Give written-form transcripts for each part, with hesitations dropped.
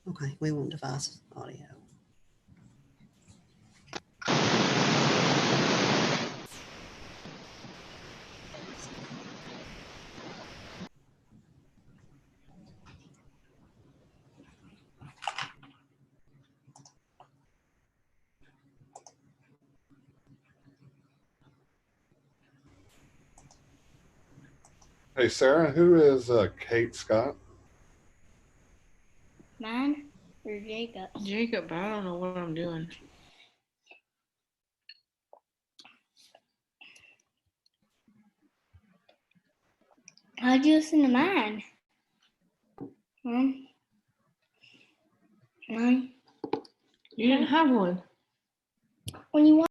Okay, we want device audio. Hey, Sarah, who is Kate Scott? Mine or Jacob? Jacob, I don't know what I'm doing. How'd you listen to mine? Mine? You didn't have one. When you want.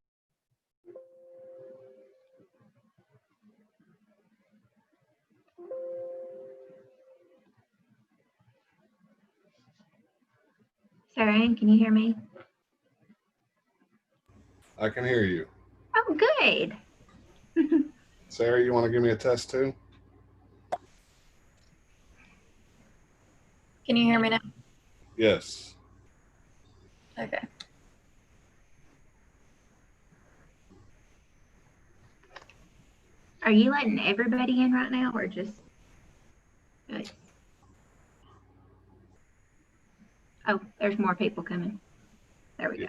Sarah Ann, can you hear me? I can hear you. Oh, good. Sarah, you want to give me a test too? Can you hear me now? Yes. Okay. Are you letting everybody in right now or just us? Oh, there's more people coming. There we go.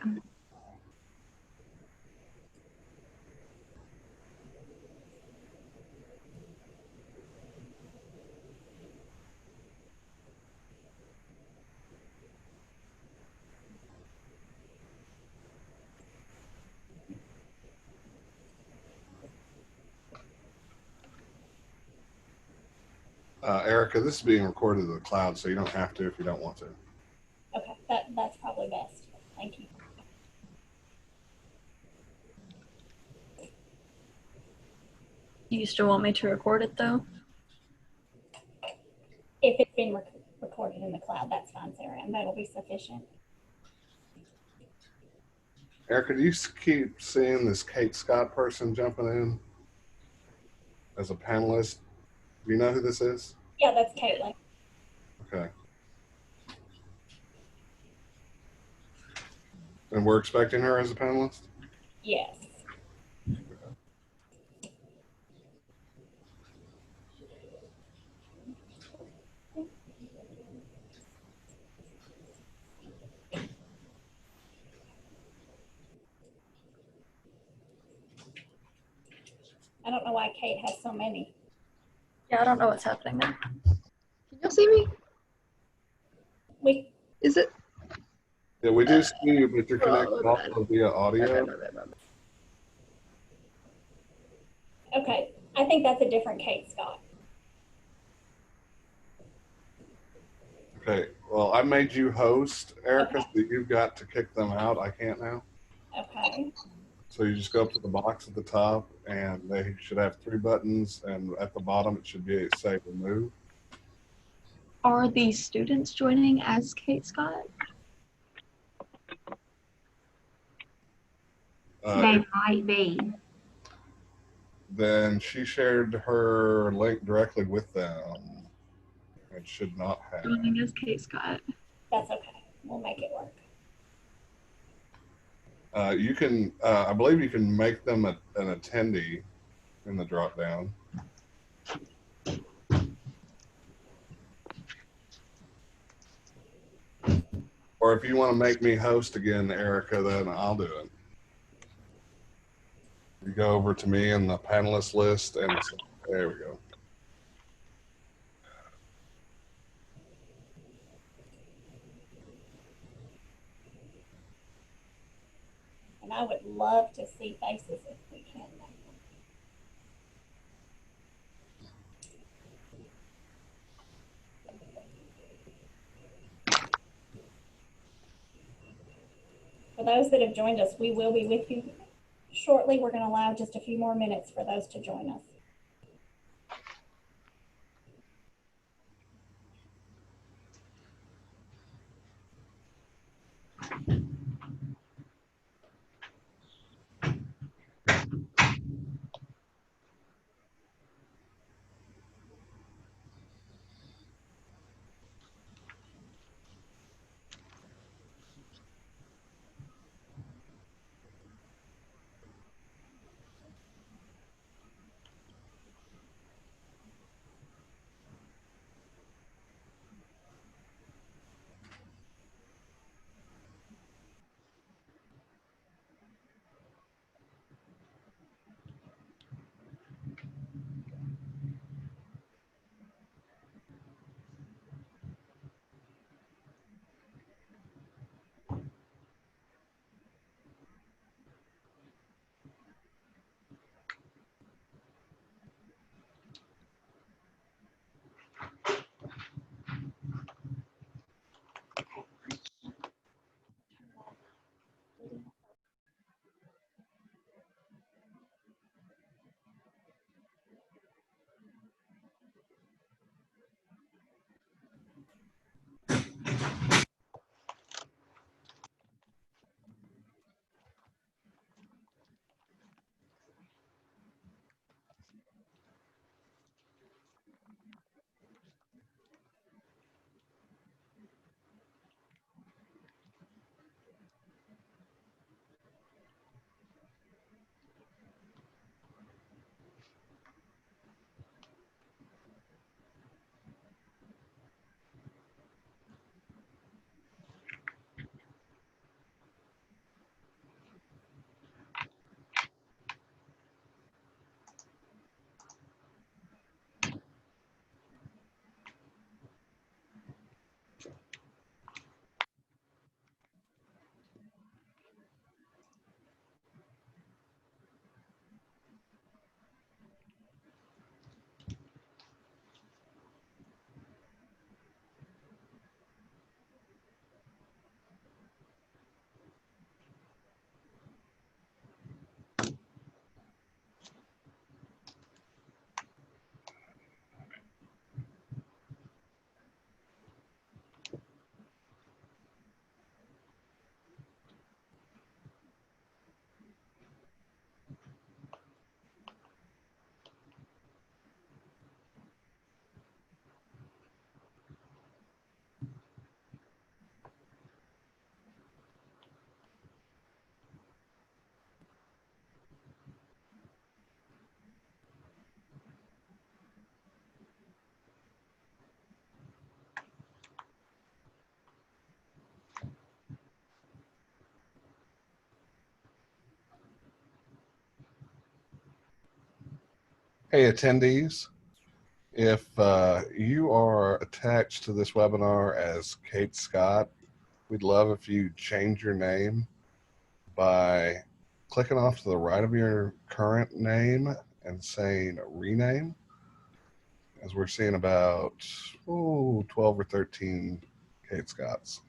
Erica, this is being recorded to the cloud, so you don't have to if you don't want to. Okay, that's probably best. Thank you. You still want me to record it though? If it's been recorded in the cloud, that's fine, Sarah, and that'll be sufficient. Erica, do you keep seeing this Kate Scott person jumping in as a panelist? Do you know who this is? Yeah, that's Caitlin. Okay. And we're expecting her as a panelist? Yes. I don't know why Kate has so many. Yeah, I don't know what's happening there. Can y'all see me? Is it? Yeah, we do see you, but you're connected also via audio. Okay, I think that's a different Kate Scott. Okay, well, I made you host, Erica, Okay. so you've got to kick them out. I can't now. Okay. So you just go up to the box at the top, and they should have 3 buttons, and at the bottom it should be say remove. Are these students joining as Kate Scott? They might be. Then she shared her link directly with them. It should not have. Joining as Kate Scott. That's okay. We'll make it work. You can, I believe you can make them an attendee in the drop down. Or if you want to make me host again, Erica, then I'll do it. You go over to me in the panelist list, and there we go. And I would love to see faces if we can. For those that have joined us, we will be with you shortly. We're going to allow just a few more minutes for those to join us. Hey, attendees, if you are attached to this webinar as Kate Scott, we'd love if you change your name by clicking off to the right of your current name and saying rename, as we're seeing about 12 or 13 Kate Scotts.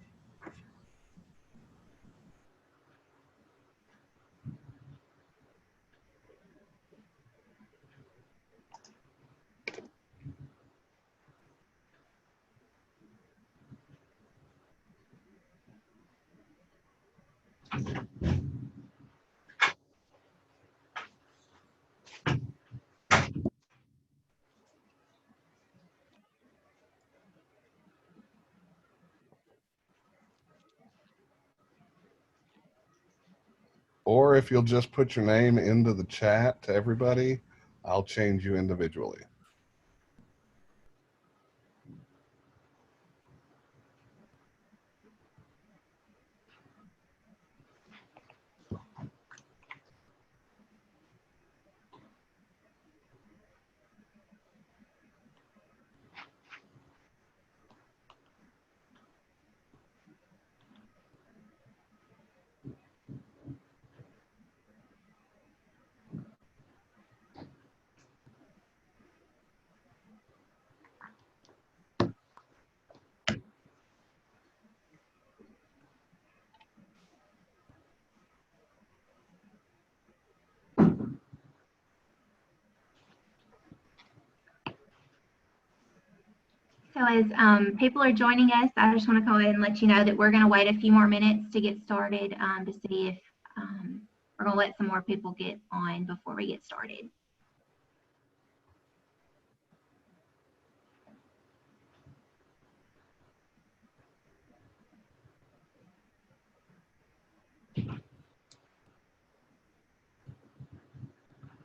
Or if you'll just put your name into the chat to everybody, I'll change you individually. So as people are joining us, I just want to go ahead and let you know that we're going to wait a few more minutes to get started to see if we're going to let some more people get on before we get started.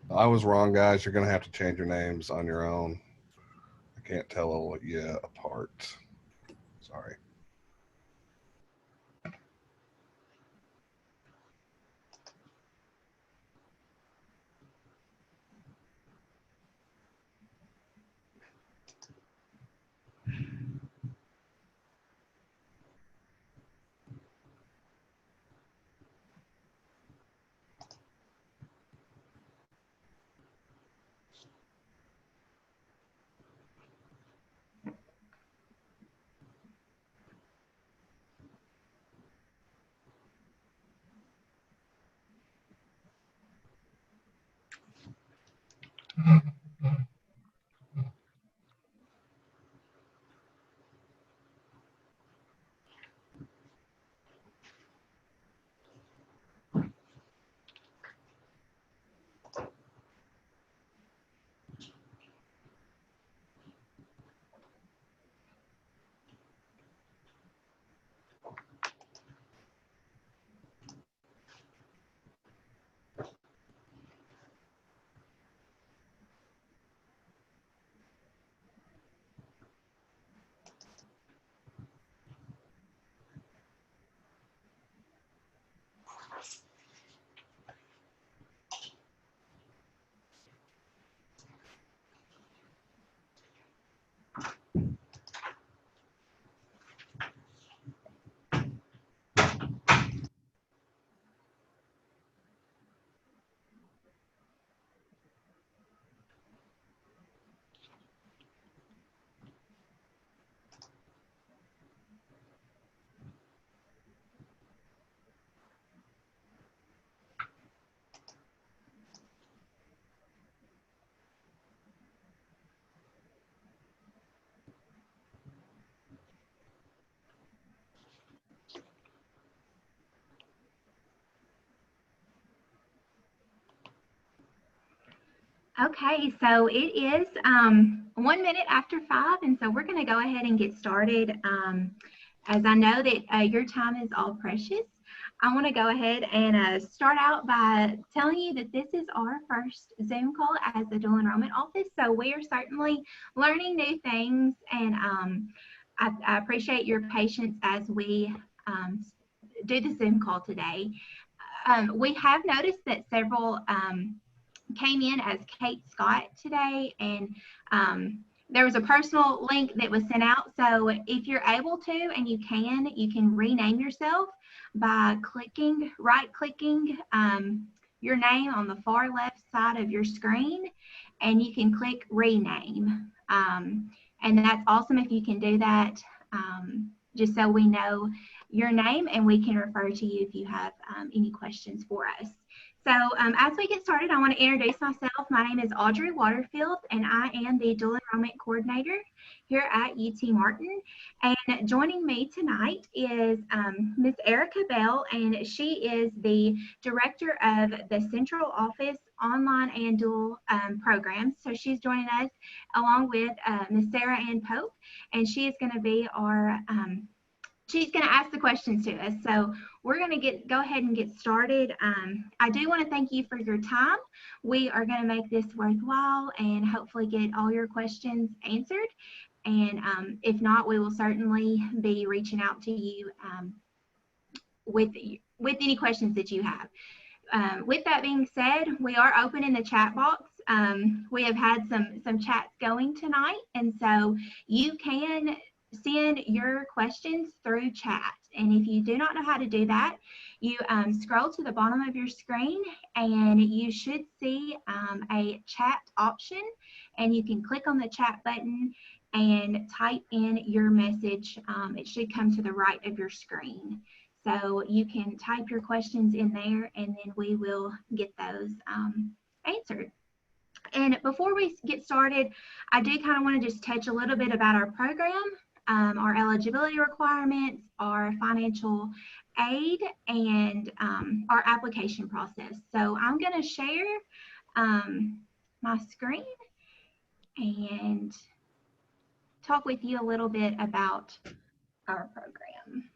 I was wrong, guys. You're going to have to change your names on your own. I can't tell you apart. Sorry. Okay, so it is 1 minute after 5, and so we're going to go ahead and get started. As I know that your time is all precious, I want to go ahead and start out by telling you that this is our first Zoom call as the dual enrollment office, so we are certainly learning new things, and I appreciate your patience as we do the Zoom call today. We have noticed that several came in as Kate Scott today, and there was a personal link that was sent out. So if you're able to and you can rename yourself by right-clicking your name on the far left side of your screen, and you can click rename. And that's awesome if you can do that, just so we know your name and we can refer to you if you have any questions for us. So as we get started, I want to introduce myself. My name is Audrey Waterfield, and I am the Dual Enrollment Coordinator here at UT Martin. And joining me tonight is Ms. Erica Bell, and she is the Director of the Central Office Online and Dual Programs. So she's joining us along with Ms. Sarah Ann Pope, and she is going to be our she's going to ask the questions to us. So we're going to go ahead and get started. I do want to thank you for your time. We are going to make this worthwhile and hopefully get all your questions answered. And if not, we will certainly be reaching out to you with any questions that you have. With that being said, we are open in the chat box. We have had some chats going tonight, and so you can send your questions through chat. And if you do not know how to do that, you scroll to the bottom of your screen and you should see a chat option, and you can click on the chat button and type in your message. It should come to the right of your screen. So you can type your questions in there, and then we will get those answered. And before we get started, I do kind of want to just touch a little bit about our program. Our eligibility requirements, our financial aid, and our application process. So I'm going to share my screen and talk with you a little bit about our program.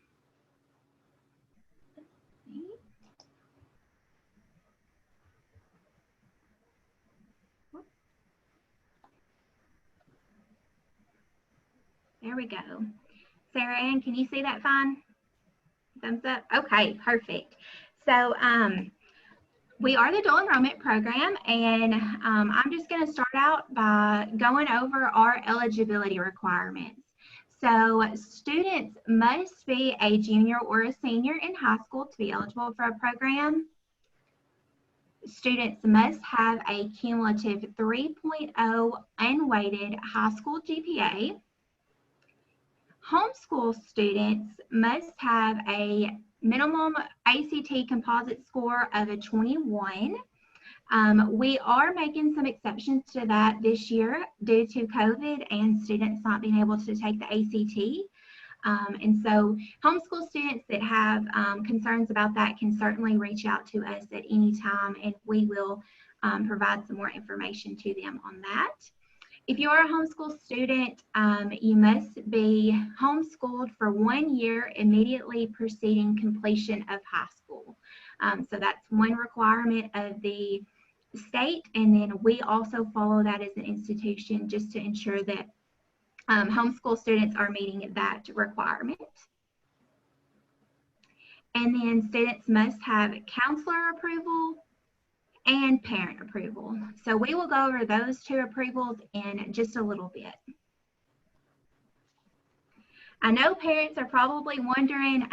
There we go. Sarah Ann, can you see that fine? Thumbs up? Okay, perfect. So we are the dual enrollment program, and I'm just going to start out by going over our eligibility requirements. So students must be a junior or a senior in high school to be eligible for a program. Students must have a cumulative 3.0 unweighted high school GPA. Homeschool students must have a minimum ACT composite score of a 21. We are making some exceptions to that this year due to COVID and students not being able to take the ACT. And so homeschool students that have concerns about that can certainly reach out to us at any time, and we will provide some more information to them on that. If you are a homeschool student, you must be homeschooled for 1 year immediately preceding completion of high school. So that's one requirement of the state, and then we also follow that as an institution just to ensure that homeschool students are meeting that requirement. And then students must have counselor approval and parent approval. So we will go over those two approvals in just a little bit. I know parents are probably wondering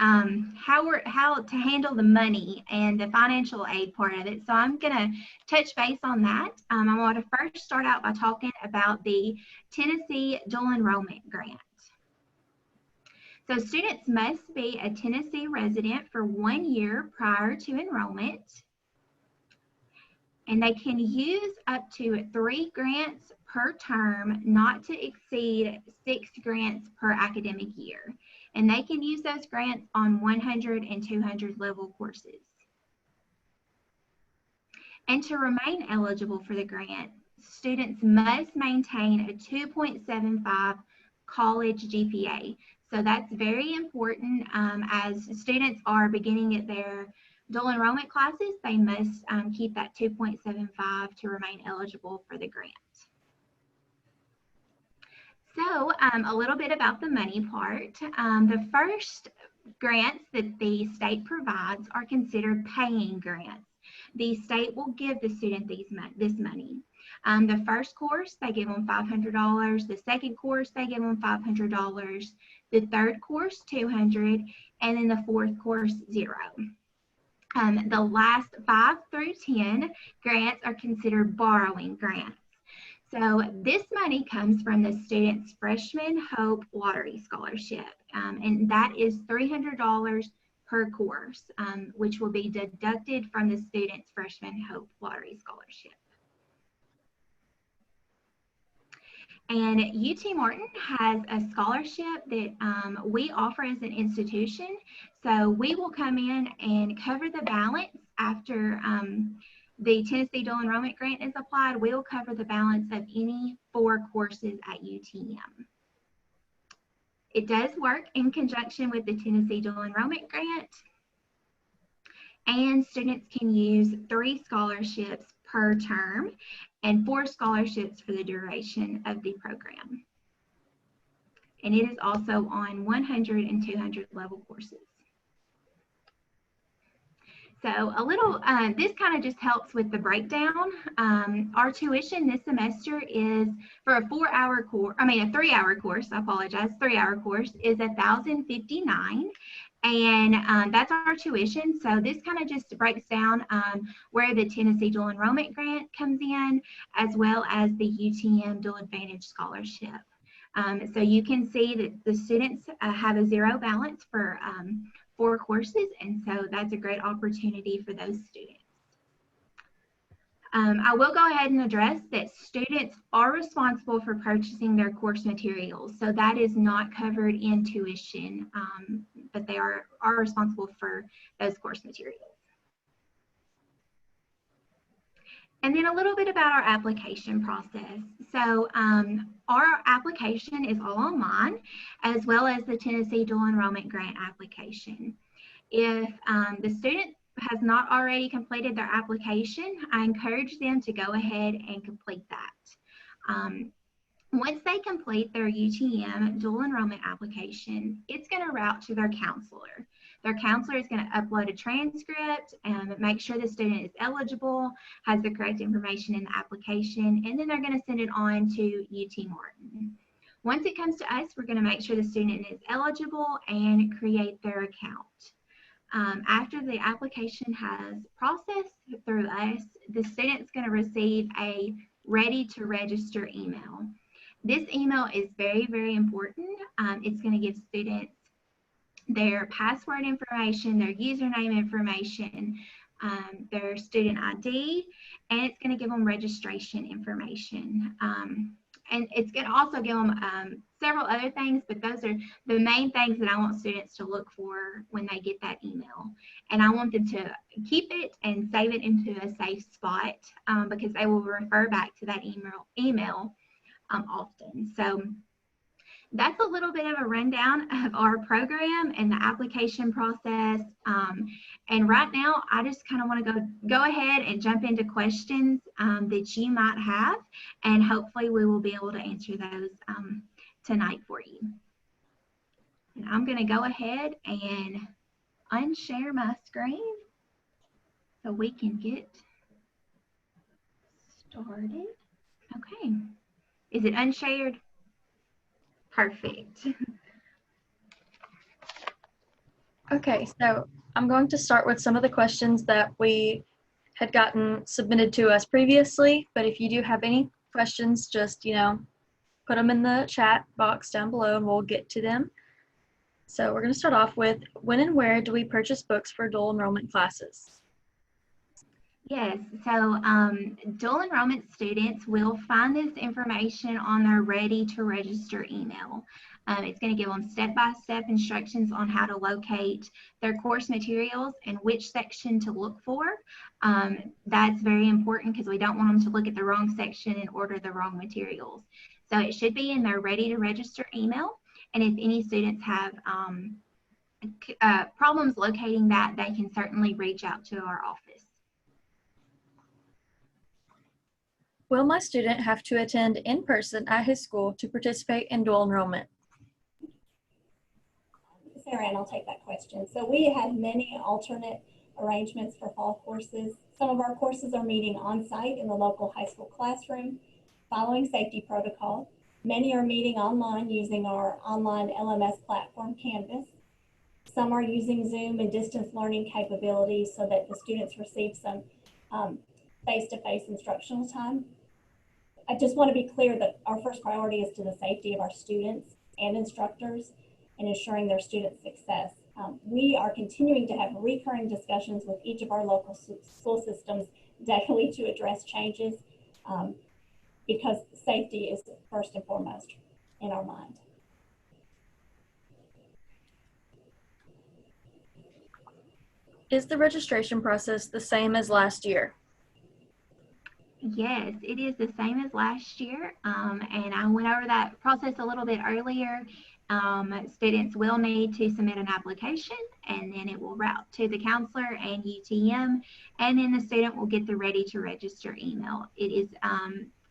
how to handle the money and the financial aid part of it. So I'm going to touch base on that. I want to first start out by talking about the Tennessee Dual Enrollment Grant. So students must be a Tennessee resident for 1 year prior to enrollment. And they can use up to 3 grants per term, not to exceed 6 grants per academic year. And they can use those grants on 100 and 200 level courses. And to remain eligible for the grant, students must maintain a 2.75 college GPA. So that's very important as students are beginning at their dual enrollment classes. They must keep that 2.75 to remain eligible for the grant. So a little bit about the money part. The first grants that the state provides are considered paying grants. the state will give the student this money. The first course, they give them $500. The second course, they give them $500. The third course, $200, and then the fourth course, $0. The last 5 through 10 grants are considered borrowing grants. So this money comes from the student's Freshman Hope Lottery Scholarship, and that is $300 per course, which will be deducted from the student's Freshman Hope Lottery Scholarship. And UT Martin has a scholarship that we offer as an institution. So we will come in and cover the balance after the Tennessee Dual Enrollment Grant is applied. We'll cover the balance of any 4 courses at UTM. It does work in conjunction with the Tennessee Dual Enrollment Grant. And students can use 3 scholarships per term and 4 scholarships for the duration of the program. And it is also on 100 and 200 level courses. So a little, this kind of just helps with the breakdown. Our tuition this semester is for a 4-hour course, a 3-hour course, I apologize, 3-hour course is $1,059. And that's our tuition. So this kind of just breaks down where the Tennessee Dual Enrollment Grant comes in, as well as the UTM Dual Advantage Scholarship. So you can see that the students have a 0 balance for 4 courses, and so that's a great opportunity for those students. I will go ahead and address that students are responsible for purchasing their course materials. So that is not covered in tuition, but they are responsible for those course materials. And then a little bit about our application process. So our application is all online, as well as the Tennessee Dual Enrollment Grant application. If the student has not already completed their application, I encourage them to go ahead and complete that. Once they complete their UTM dual enrollment application, it's going to route to their counselor. Their counselor is going to upload a transcript and make sure the student is eligible, has the correct information in the application, and then they're going to send it on to UT Martin. Once it comes to us, we're going to make sure the student is eligible and create their account. After the application has processed through us, the student's going to receive a ready to register email. This email is very, very important. It's going to give students their password information, their username information, their student ID, and it's going to give them registration information. And it's going to also give them several other things, but those are the main things that I want students to look for when they get that email. And I want them to keep it and save it into a safe spot because they will refer back to that email often. So that's a little bit of a rundown of our program and the application process. And right now, I just kind of want to go ahead and jump into questions that you might have, and hopefully we will be able to answer those tonight for you. And I'm going to go ahead and unshare my screen so we can get started. Okay. Is it unshared? Perfect. Okay, so I'm going to start with some of the questions that we had gotten submitted to us previously, but if you do have any questions, just, put them in the chat box down below and we'll get to them. So we're going to start off with, when and where do we purchase books for dual enrollment classes? Yes, so dual enrollment students will find this information on their ready to register email. It's going to give them step-by-step instructions on how to locate their course materials and which section to look for. That's very important because we don't want them to look at the wrong section and order the wrong materials. So it should be in their ready to register email. And if any students have problems locating that, they can certainly reach out to our office. Will my student have to attend in person at his school to participate in dual enrollment? Sarah, and I'll take that question. So we have many alternate arrangements for fall courses. Some of our courses are meeting on-site in the local high school classroom, following safety protocol. Many are meeting online using our online LMS platform, Canvas. Some are using Zoom and distance learning capabilities so that the students receive some face-to-face instructional time. I just want to be clear that our first priority is to the safety of our students and instructors and ensuring their student success. We are continuing to have recurring discussions with each of our local school systems daily to address changes because safety is first and foremost in our mind. Is the registration process the same as last year? Yes, it is the same as last year, and I went over that process a little bit earlier. Students will need to submit an application, and then it will route to the counselor and UTM, and then the student will get the ready to register email. It is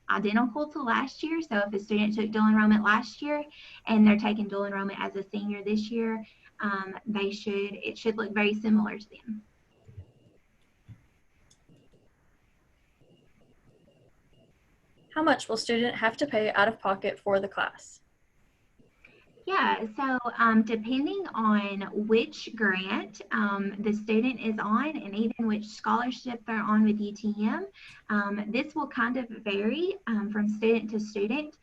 identical to last year, so if a student took dual enrollment last year and they're taking dual enrollment as a senior this year, it should look very similar to them. How much will student have to pay out of pocket for the class? Yeah, so depending on which grant the student is on and even which scholarship they're on with UTM, this will kind of vary from student to student.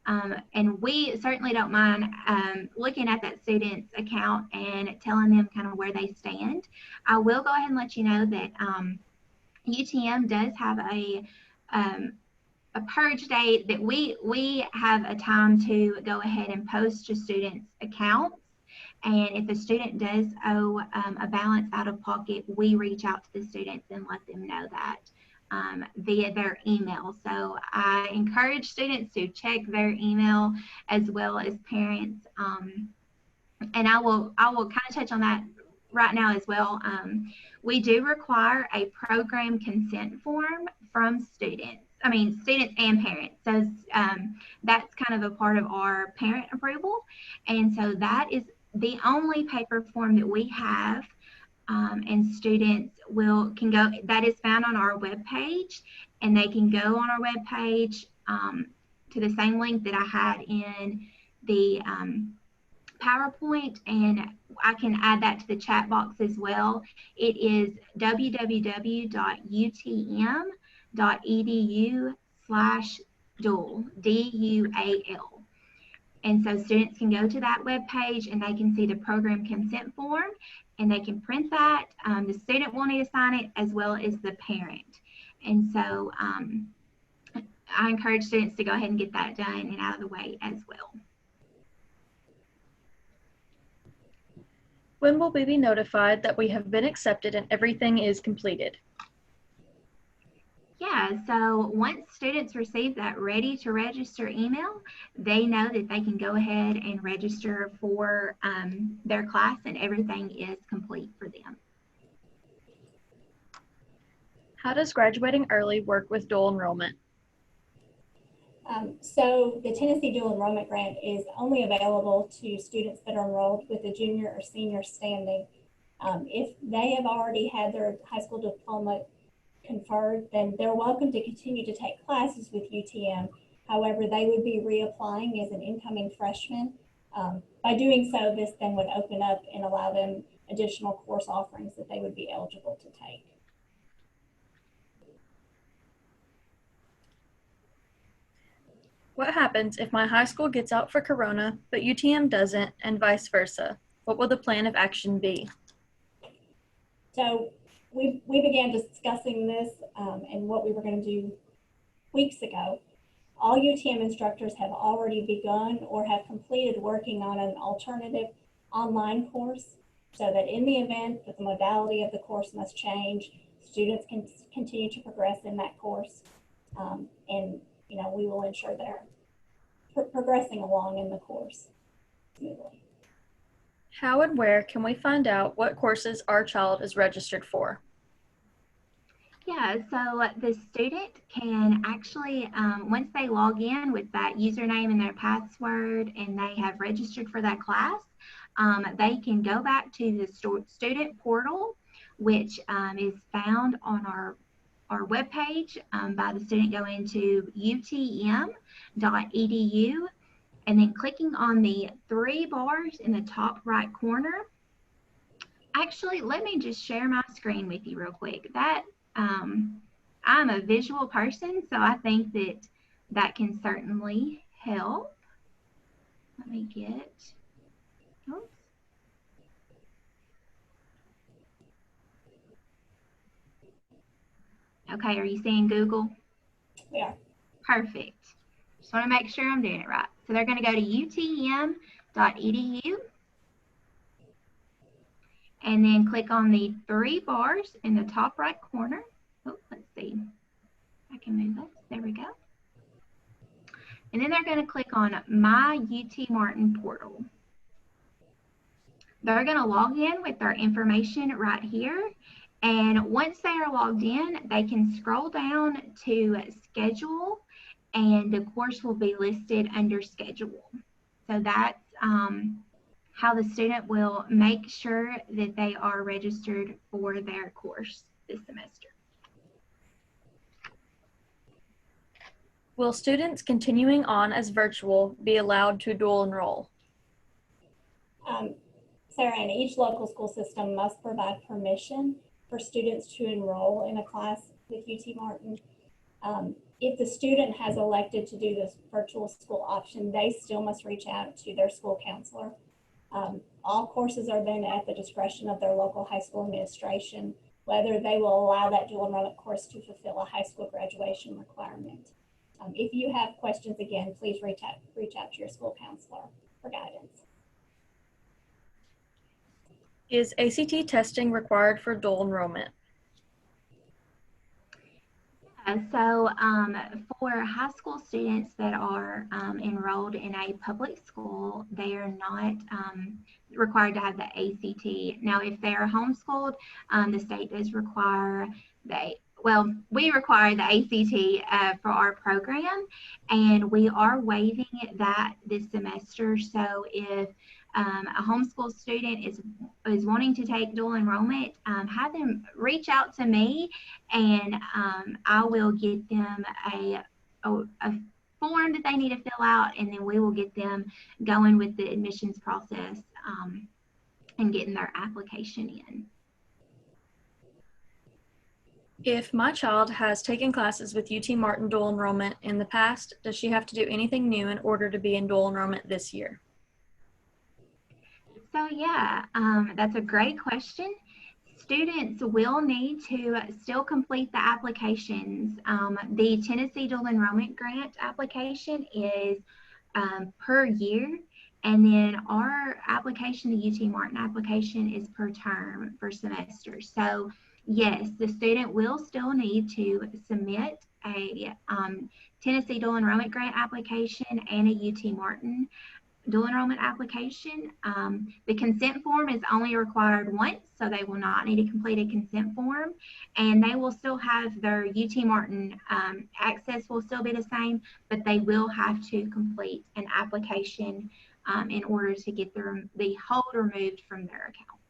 And we certainly don't mind looking at that student's account and telling them kind of where they stand. I will go ahead and let you know that UTM does have a purge date that we have a time to go ahead and post to students' accounts. And if a student does owe a balance out of pocket, we reach out to the students and let them know that via their email. So I encourage students to check their email as well as parents. And I will kind of touch on that right now as well. We do require a program consent form from students and parents. So that's kind of a part of our parent approval. And so that is the only paper form that we have. And students can go, that is found on our webpage, and they can go on our webpage to the same link that I had in the PowerPoint, and I can add that to the chat box as well. It is www.utm.edu/dual, DUAL. And so students can go to that webpage and they can see the program consent form, and they can print that. The student will need to sign it as well as the parent. And so I encourage students to go ahead and get that done and out of the way as well. When will we be notified that we have been accepted and everything is completed? Yeah, so once students receive that ready to register email, they know that they can go ahead and register for their class and everything is complete for them. How does graduating early work with dual enrollment? So the Tennessee Dual Enrollment Grant is only available to students that are enrolled with a junior or senior standing. If they have already had their high school diploma conferred, then they're welcome to continue to take classes with UTM. However, they would be reapplying as an incoming freshman. By doing so, this then would open up and allow them additional course offerings that they would be eligible to take. What happens if my high school gets out for Corona, but UTM doesn't, and vice versa? What will the plan of action be? So we began discussing this and what we were going to do weeks ago. All UTM instructors have already begun or have completed working on an alternative online course, so that in the event that the modality of the course must change, students can continue to progress in that course. And we will ensure they're progressing along in the course smoothly. How and where can we find out what courses our child is registered for? Yeah, so the student can actually, once they log in with that username and their password and they have registered for that class, they can go back to the student portal, which is found on our our webpage by the student going to utm.edu and then clicking on the 3 bars in the top right corner. Actually, let me just share my screen with you real quick. I'm a visual person, so I think that can certainly help. Let me get, oops. Okay, are you seeing Google? Yeah. Perfect. Just want to make sure I'm doing it right. So they're going to go to utm.edu and then click on the 3 bars in the top right corner. Oh, let's see. I can move this. There we go. And then they're going to click on My UT Martin portal. They're going to log in with their information right here. And once they are logged in, they can scroll down to schedule and the course will be listed under schedule. So that's how the student will make sure that they are registered for their course this semester. Will students continuing on as virtual be allowed to dual enroll? Sarah, and each local school system must provide permission for students to enroll in a class with UT Martin. If the student has elected to do this virtual school option, they still must reach out to their school counselor. All courses are then at the discretion of their local high school administration, whether they will allow that dual enrollment course to fulfill a high school graduation requirement. If you have questions, again, please reach out to your school counselor for guidance. Is ACT testing required for dual enrollment? So for high school students that are enrolled in a public school, they are not required to have the ACT. Now, if they are homeschooled, the state does require we require the ACT for our program, and we are waiving that this semester. So if a homeschool student is wanting to take dual enrollment, have them reach out to me, and I will get them a form that they need to fill out, and then we will get them going with the admissions process and getting their application in. If my child has taken classes with UT Martin dual enrollment in the past, does she have to do anything new in order to be in dual enrollment this year? So yeah, that's a great question. Students will need to still complete the applications. The Tennessee Dual Enrollment Grant application is per year, and then our application, the UT Martin application, is per term, per semester. So yes, the student will still need to submit a Tennessee Dual Enrollment Grant application and a UT Martin dual enrollment application. The consent form is only required once, so they will not need to complete a consent form, and they will still have their UT Martin access will still be the same, but they will have to complete an application in order to get the hold removed from their account.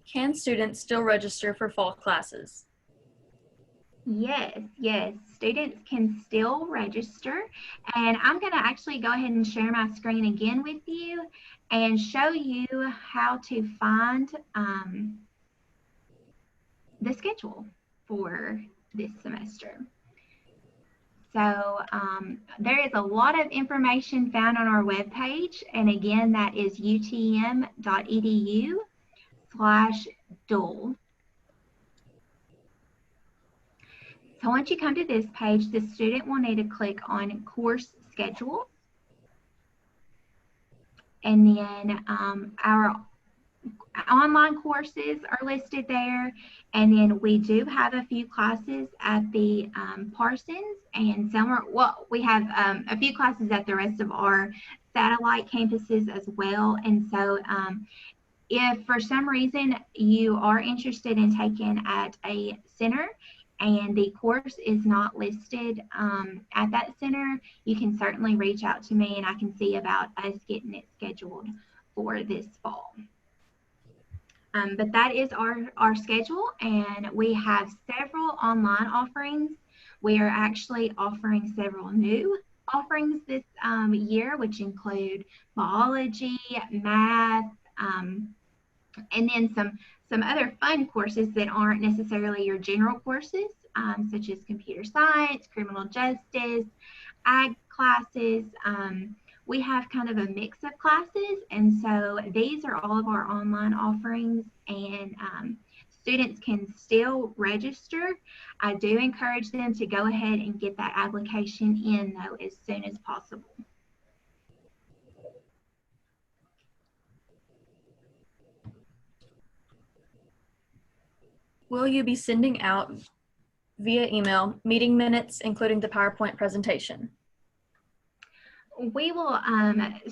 Can students still register for fall classes? Yes, students can still register, and I'm going to actually go ahead and share my screen again with you and show you how to find the schedule for this semester. So there is a lot of information found on our webpage, and again, that is utm.edu/dual. So once you come to this page, the student will need to click on course schedule. And then our online courses are listed there. And then we do have a few classes at the Parsons and Selmer. Well, we have a few classes at the rest of our satellite campuses as well. And so if for some reason you are interested in taking at a center and the course is not listed at that center, you can certainly reach out to me and I can see about us getting it scheduled for this fall. But that is our schedule, and we have several online offerings. We are actually offering several new offerings this year, which include biology, math, and then some other fun courses that aren't necessarily your general courses, such as computer science, criminal justice, ag classes. We have kind of a mix of classes, and so these are all of our online offerings, and students can still register. I do encourage them to go ahead and get that application in, though, as soon as possible. Will you be sending out via email meeting minutes, including the PowerPoint presentation? We will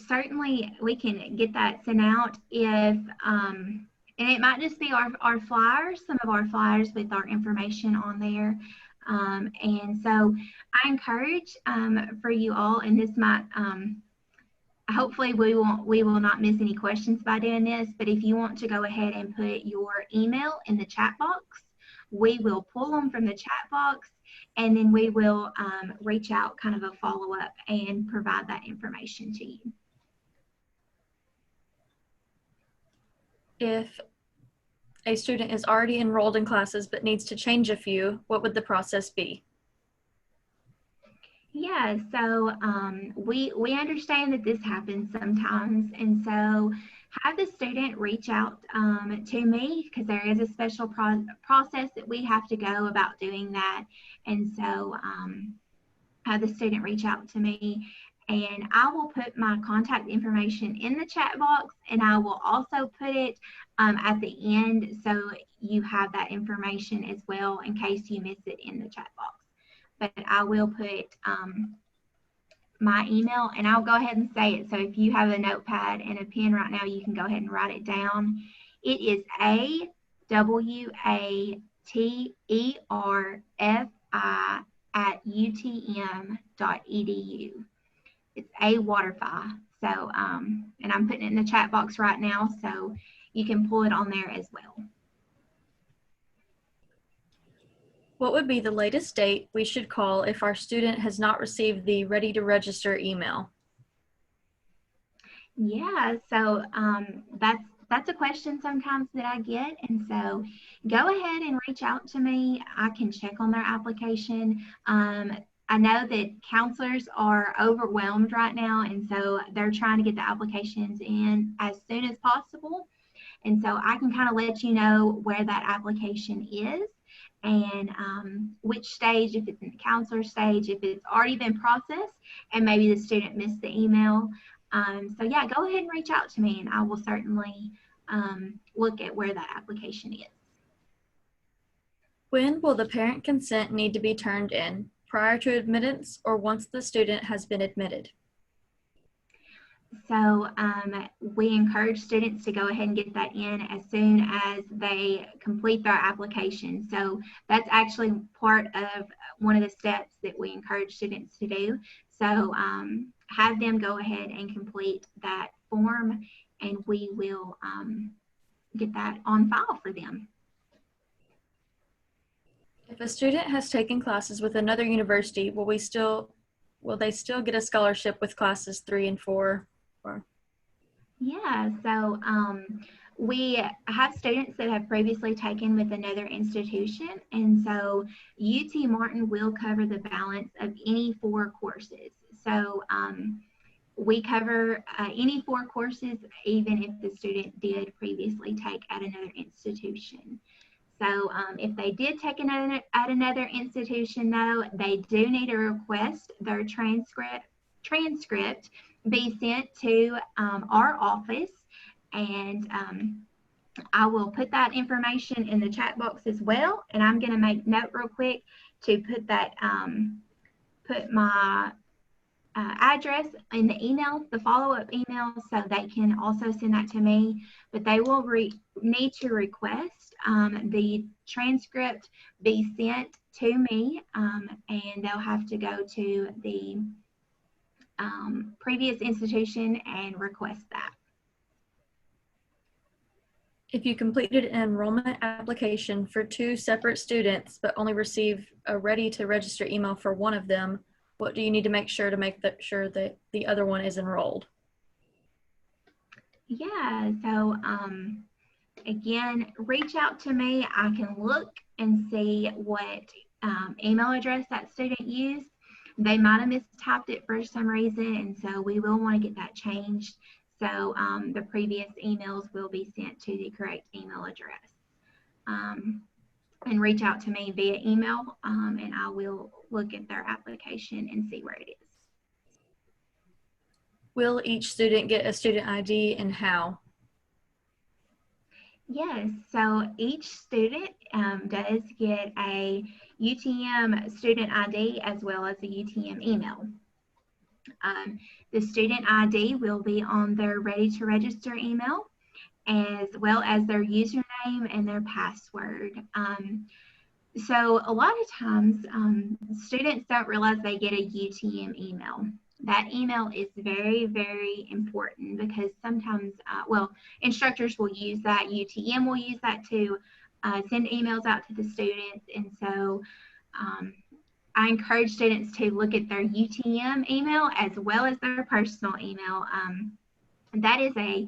certainly, we can get that sent out if, and it might just be our flyers, some of our flyers with our information on there. And so I encourage for you all, and this might, hopefully we will not miss any questions by doing this, but if you want to go ahead and put your email in the chat box, we will pull them from the chat box, and then we will reach out kind of a follow-up and provide that information to you. If a student is already enrolled in classes but needs to change a few, what would the process be? Yeah, so we understand that this happens sometimes, and so have the student reach out to me, because there is a special process that we have to go about doing that. And so have the student reach out to me, and I will put my contact information in the chat box, and I will also put it at the end, so you have that information as well in case you miss it in the chat box. But I will put my email, and I'll go ahead and say it. So if you have a notepad and a pen right now, you can go ahead and write it down. It is awatterfi@utm.edu. It's awaterfi. So, and I'm putting it in the chat box right now, so you can pull it on there as well. What would be the latest date we should call if our student has not received the ready to register email? Yeah, so that's a question sometimes that I get, and so go ahead and reach out to me. I can check on their application. I know that counselors are overwhelmed right now, and so they're trying to get the applications in as soon as possible. And so I can kind of let you know where that application is, and which stage, if it's in the counselor stage, if it's already been processed and maybe the student missed the email. So yeah, go ahead and reach out to me, and I will certainly look at where that application is. When will the parent consent need to be turned in? Prior to admittance or once the student has been admitted? So we encourage students to go ahead and get that in as soon as they complete their application. So that's actually part of one of the steps that we encourage students to do. So have them go ahead and complete that form, and we will get that on file for them. If a student has taken classes with another university, will they still get a scholarship with classes 3 and 4? Yeah, so we have students that have previously taken with another institution, and so UT Martin will cover the balance of any 4 courses. So we cover any 4 courses, even if the student did previously take at another institution. So if they did take at another institution, though, they do need to request their transcript be sent to our office, and I will put that information in the chat box as well. And I'm going to make note real quick to put that put my address in the email, the follow-up email, so they can also send that to me. But they will need to request the transcript be sent to me, and they'll have to go to the previous institution and request that. If you completed an enrollment application for 2 separate students, but only receive a ready to register email for one of them, what do you need to make sure sure that the other one is enrolled? Yeah, so again, reach out to me. I can look and see what email address that student used. They might have mistyped it for some reason, and so we will want to get that changed. So the previous emails will be sent to the correct email address. And reach out to me via email, and I will look at their application and see where it is. Will each student get a student ID and how? Yes, so each student does get a UTM student ID as well as a UTM email. The student ID will be on their ready to register email, as well as their username and their password. So a lot of times students don't realize they get a UTM email. That email is very, very important because sometimes, instructors will use that, UTM will use that to send emails out to the students. And so I encourage students to look at their UTM email as well as their personal email. That is a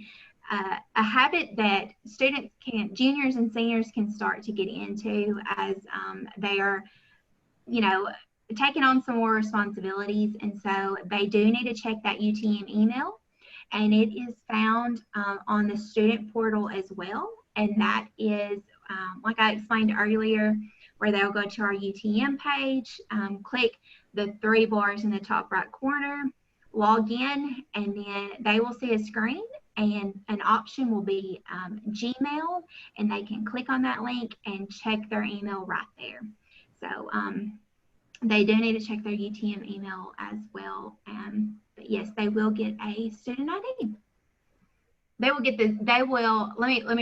habit that students juniors and seniors can start to get into as they are, taking on some more responsibilities. And so they do need to check that UTM email, and it is found on the student portal as well. And that is, like I explained earlier, where they'll go to our UTM page, click the 3 bars in the top right corner, log in, and then they will see a screen and an option will be Gmail, and they can click on that link and check their email right there. So they do need to check their UTM email as well. But yes, they will get a student ID. Let me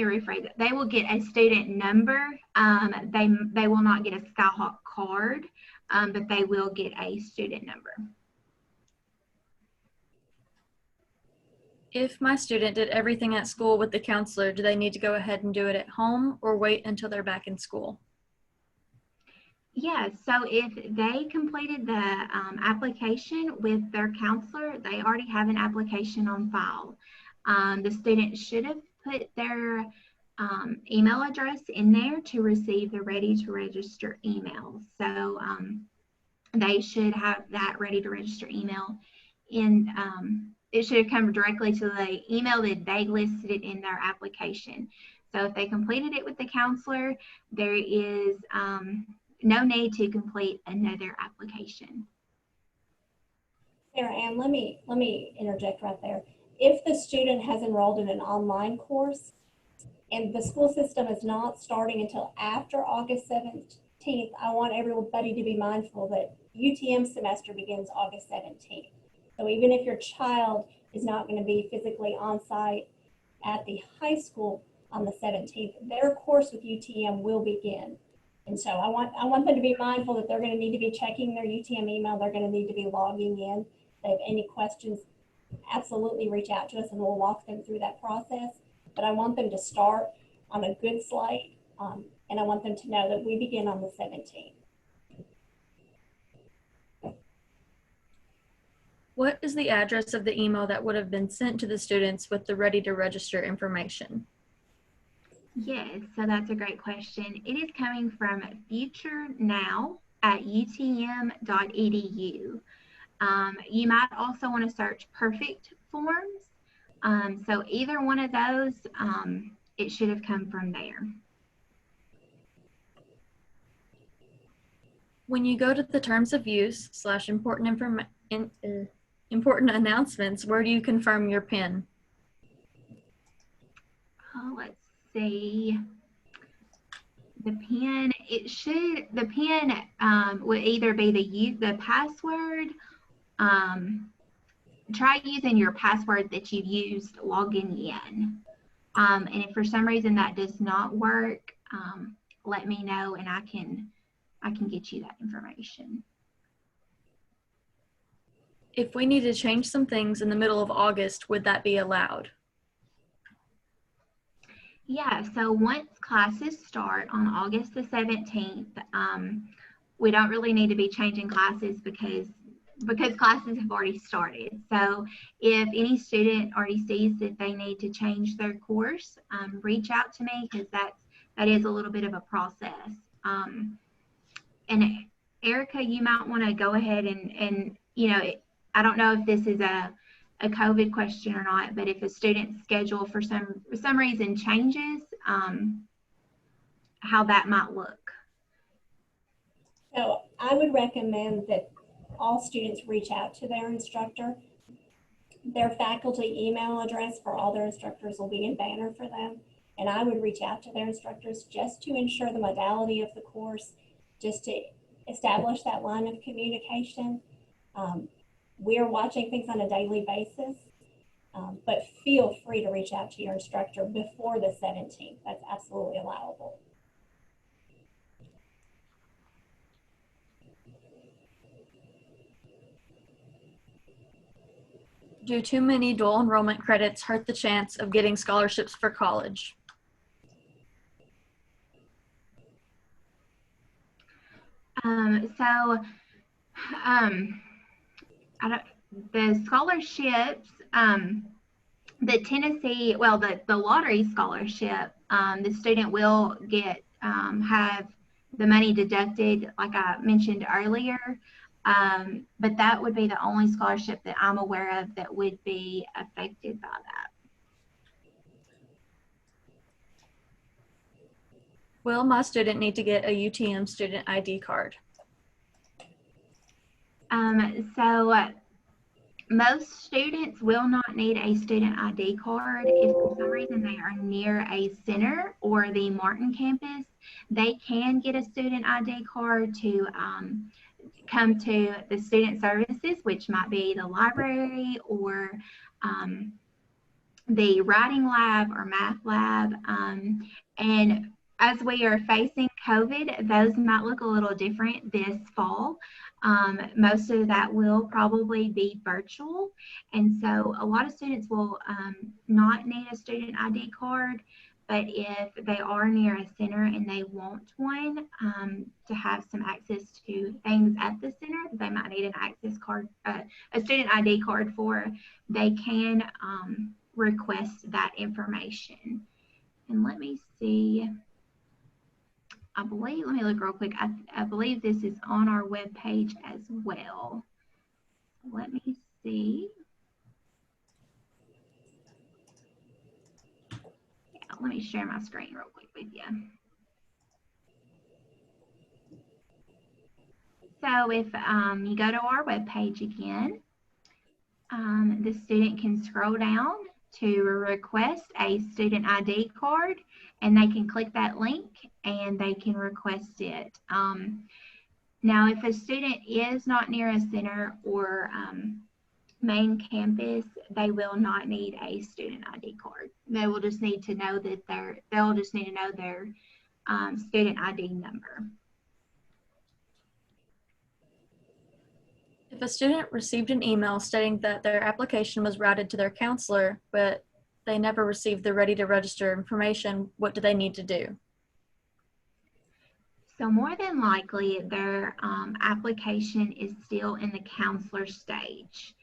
rephrase it. They will get a student number. They will not get a Skyhawk card, but they will get a student number. If my student did everything at school with the counselor, do they need to go ahead and do it at home or wait until they're back in school? Yeah, so if they completed the application with their counselor, they already have an application on file. The student should have put their email address in there to receive the ready to register email. So they should have that ready to register email in, it should have come directly to the email that they listed it in their application. So if they completed it with the counselor, there is no need to complete another application. Sarah Ann, let me interject right there. If the student has enrolled in an online course and the school system is not starting until after August 17th, I want everybody to be mindful that UTM semester begins August 17th. So even if your child is not going to be physically on site at the high school on the 17th, their course with UTM will begin. And so I want them to be mindful that they're going to need to be checking their UTM email. They're going to need to be logging in. If they have any questions, absolutely reach out to us and we'll walk them through that process. But I want them to start on a good slate, and I want them to know that we begin on the 17th. What is the address of the email that would have been sent to the students with the ready to register information? Yes, so that's a great question. It is coming from futurenow@utm.edu. You might also want to search Perfect Forms. So either one of those, it should have come from there. When you go to the terms of use / important announcements, where do you confirm your PIN? Oh, let's see. The PIN, the PIN would either be the password. Try using your password that you've used logging in. And if for some reason that does not work, let me know and I can get you that information. If we need to change some things in the middle of August, would that be allowed? Yeah, so once classes start on August the 17th, we don't really need to be changing classes because classes have already started. So if any student already sees that they need to change their course, reach out to me because that is a little bit of a process. And Erica, you might want to go ahead and I don't know if this is a COVID question or not, but if a student's schedule for some reason changes, how that might look. So I would recommend that all students reach out to their instructor. Their faculty email address for all their instructors will be in banner for them. And I would reach out to their instructors just to ensure the modality of the course, just to establish that line of communication. We're watching things on a daily basis, but feel free to reach out to your instructor before the 17th. That's absolutely allowable. Do too many dual enrollment credits hurt the chance of getting scholarships for college? The scholarships, the Tennessee, well, the lottery scholarship, the student will get, have the money deducted, like I mentioned earlier. But that would be the only scholarship that I'm aware of that would be affected by that. Will my student need to get a UTM student ID card? Most students will not need a student ID card. If for some reason they are near a center or the Martin campus, they can get a student ID card to come to the student services, which might be the library or the writing lab or math lab. And as we are facing COVID, those might look a little different this fall. Most of that will probably be virtual. And so a lot of students will not need a student ID card, but if they are near a center and they want one to have some access to things at the center, they might need an access card, a student ID card for, they can request that information. And let me see. Let me look real quick. I believe this is on our webpage as well. Let me see. Yeah, let me share my screen real quick with you. So if you go to our webpage again, the student can scroll down to request a student ID card, and they can click that link and they can request it. Now, if a student is not near a center or main campus, they will not need a student ID card. They will just need to know that they'll just need to know their student ID number. If a student received an email stating that their application was routed to their counselor, but they never received the ready to register information, what do they need to do? So more than likely, their application is still in the counselor stage.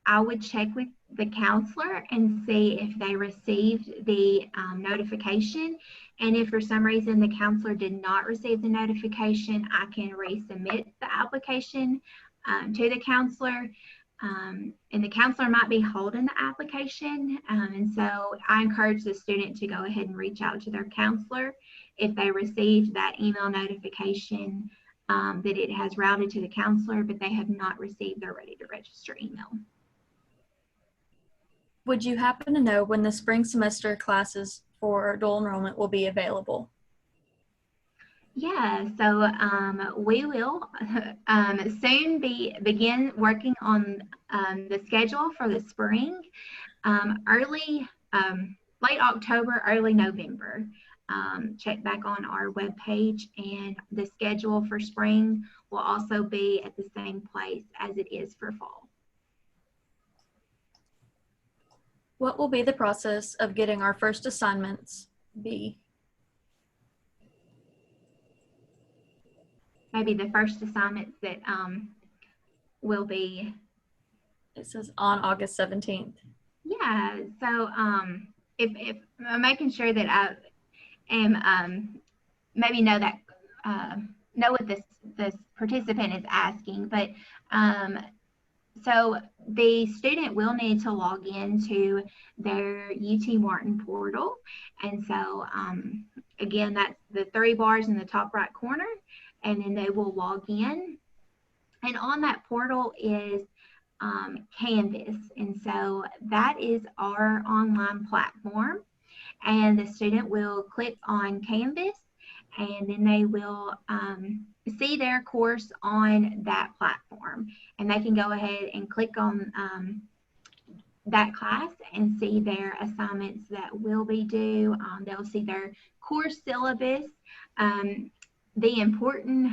I would check with the counselor and see if they received the notification. And if for some reason the counselor did not receive the notification, I can resubmit the application to the counselor. And the counselor might be holding the application. And so I encourage the student to go ahead and reach out to their counselor if they received that email notification that it has routed to the counselor, but they have not received their ready to register email. Would you happen to know when the spring semester classes for dual enrollment will be available? Yeah, so we will soon begin working on the schedule for the spring, late October, early November. Check back on our webpage, and the schedule for spring will also be at the same place as it is for fall. What will be the process of getting our first assignments be? Maybe the first assignments that will be. It says on August 17th. Yeah, so if I'm making sure that I am maybe know that know what this participant is asking, but so the student will need to log into their UT Martin portal, and so again, that's the 3 bars in the top right corner, and then they will log in, and on that portal is Canvas, and so that is our online platform, and the student will click on Canvas, and then they will see their course on that platform, and they can go ahead and click on that class and see their assignments that will be due. They'll see their course syllabus, the important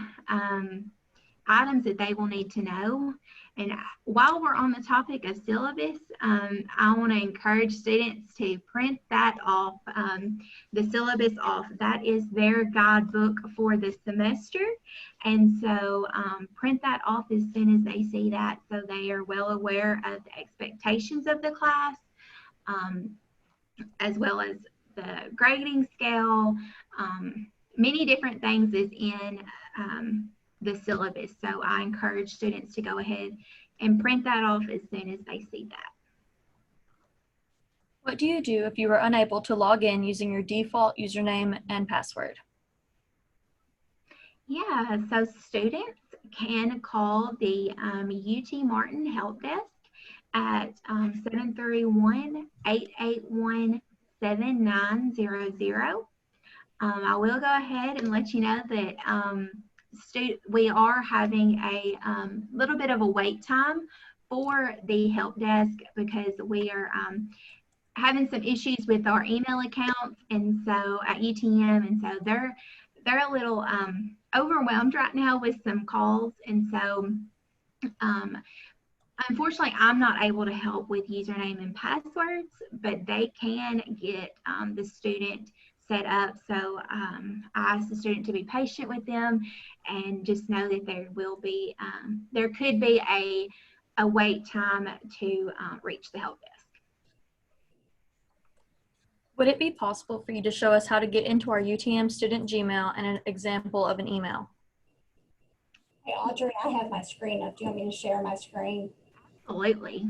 items that they will need to know. And while we're on the topic of syllabus, I want to encourage students to print that off, the syllabus off. That is their guidebook for the semester. And so print that off as soon as they see that, so they are well aware of the expectations of the class, as well as the grading scale. Many different things is in the syllabus. So I encourage students to go ahead and print that off as soon as they see that. What do you do if you are unable to log in using your default username and password? Yeah, so students can call the UT Martin Help Desk at 731-881-7900. I will go ahead and let you know that we are having a little bit of a wait time for the help desk, because we are having some issues with our email accounts, and so at UTM, and so they're a little overwhelmed right now with some calls, and so unfortunately I'm not able to help with username and passwords, but they can get the student set up. So I ask the student to be patient with them, and just know that there will be, there could be a wait time to reach the help desk. Would it be possible for you to show us how to get into our UTM student Gmail and an example of an email? Hey, Audrey, I have my screen up. Do you want me to share my screen? Absolutely.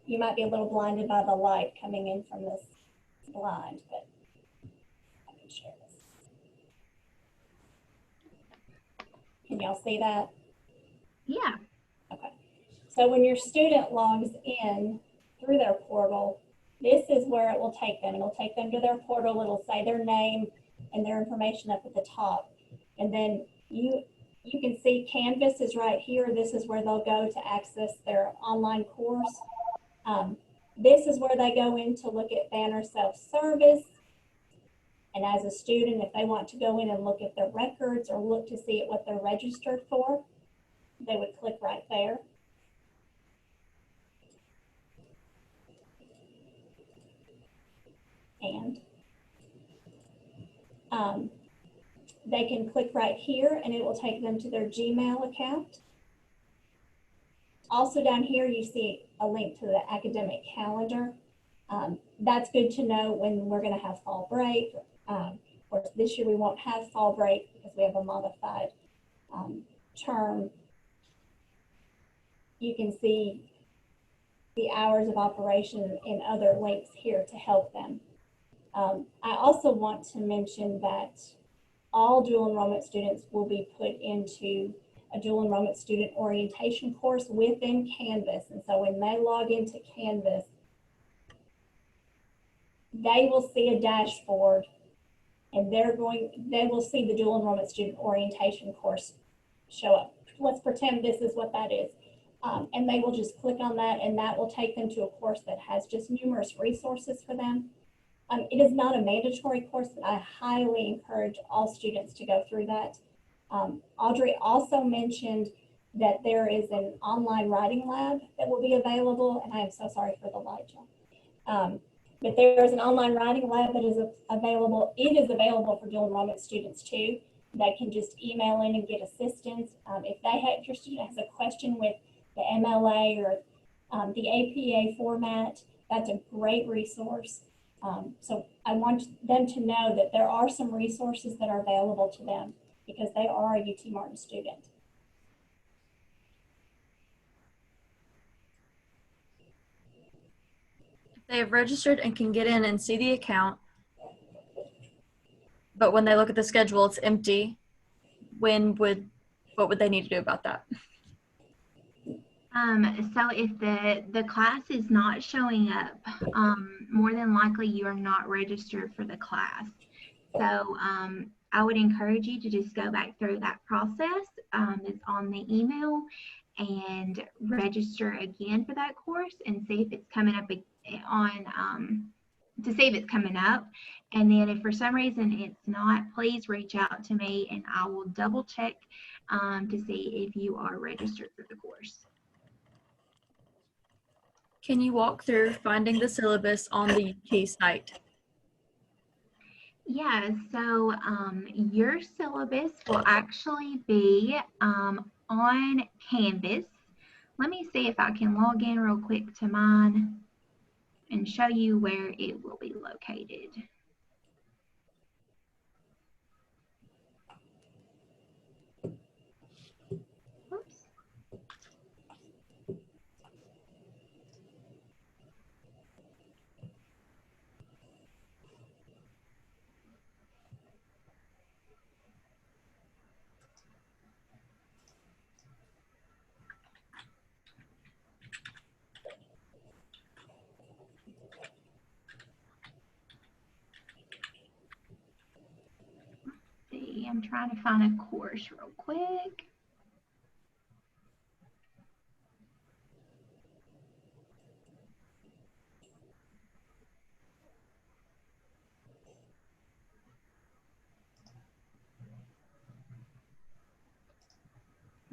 You might be a little blinded by the light coming in from this blind, but I can share this. Can y'all see that? Yeah. Okay. So when your student logs in through their portal, this is where it will take them. It'll take them to their portal. It'll say their name and their information up at the top. And then you can see Canvas is right here. This is where they'll go to access their online course. This is where they go in to look at Banner self-service. And as a student, if they want to go in and look at their records or look to see what they're registered for, they would click right there. And they can click right here and it will take them to their Gmail account. Also down here, you see a link to the academic calendar. That's good to know when we're going to have fall break. Of course, this year we won't have fall break because we have a modified term. You can see the hours of operation and other links here to help them. I also want to mention that all dual enrollment students will be put into a dual enrollment student orientation course within Canvas. And so when they log into Canvas, they will see a dashboard and they will see the dual enrollment student orientation course show up. Let's pretend this is what that is. And they will just click on that, and that will take them to a course that has just numerous resources for them. It is not a mandatory course, but I highly encourage all students to go through that. Audrey also mentioned that there is an online writing lab that will be available, and I am so sorry for the light, John. But there is an online writing lab that is available. It is available for dual enrollment students too. They can just email in and get assistance. If your student has a question with the MLA or the APA format, that's a great resource. So I want them to know that there are some resources that are available to them because they are a UT Martin student. If they have registered and can get in and see the account, but when they look at the schedule, it's empty, what would they need to do about that? So if the class is not showing up, more than likely you are not registered for the class. So I would encourage you to just go back through that process that's on the email and register again for that course and see if it's coming up on to see if it's coming up. And then if for some reason it's not, please reach out to me and I will double check to see if you are registered for the course. Can you walk through finding the syllabus on the UT site? Yeah, so your syllabus will actually be on Canvas. Let me see if I can log in real quick to mine and show you where it will be located. Oops. See, I'm trying to find a course real quick.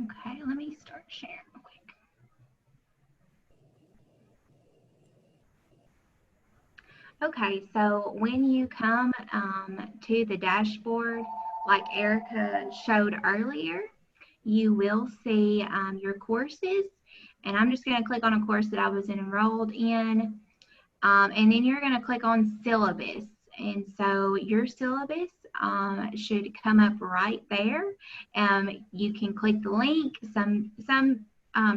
Okay, let me start sharing real quick. Okay, so when you come to the dashboard, like Erica showed earlier, you will see your courses. And I'm just going to click on a course that I was enrolled in. And then you're going to click on syllabus. And so your syllabus should come up right there. You can click the link. Some